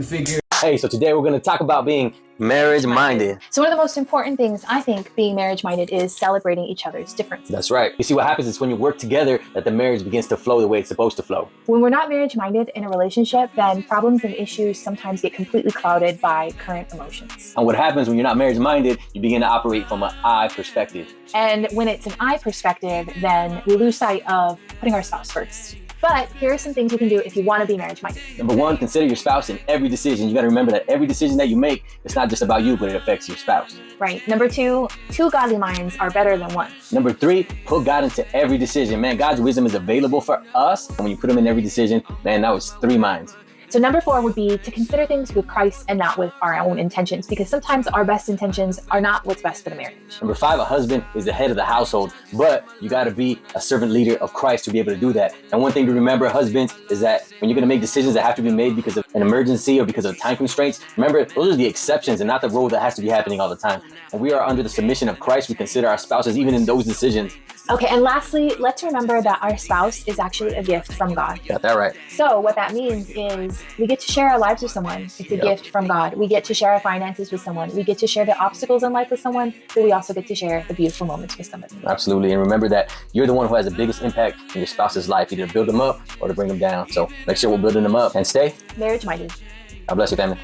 we figure. Hey, so today we're going to talk about being marriage-minded. So one of the most important things, I think, being marriage-minded is celebrating each other's differences. That's right. You see, what happens is when you work together that the marriage begins to flow the way it's supposed to flow. When we're not marriage-minded in a relationship, then problems and issues sometimes get completely clouded by current emotions. And what happens when you're not marriage-minded, you begin to operate from an I perspective. And when it's an I perspective, then we lose sight of putting our spouse first. But here are some things you can do if you want to be marriage-minded. Number one, consider your spouse in every decision. You got to remember that every decision that you make, it's not just about you, but it affects your spouse. Right. Number two, two godly minds are better than one. Number three, put God into every decision. Man, God's wisdom is available for us. And when you put him in every decision, man, that was 3 minds. So number four would be to consider things with Christ and not with our own intentions, because sometimes our best intentions are not what's best for the marriage. Number 5, a husband is the head of the household, but you got to be a servant leader of Christ to be able to do that. And one thing to remember, husbands, is that when you're going to make decisions that have to be made because of an emergency or because of time constraints, remember, those are the exceptions and not the rule that has to be happening all the time. When we are under the submission of Christ, we consider our spouses even in those decisions. Okay, and lastly, let's remember that our spouse is actually a gift from God. Got that right. So what that means is we get to share our lives with someone. It's a gift from God. We get to share our finances with someone. We get to share the obstacles in life with someone, but we also get to share the beautiful moments with somebody. Absolutely. And remember that you're the one who has the biggest impact in your spouse's life, either to build them up or to bring them down. So make sure we're building them up and stay Marriage-minded. God bless you, family.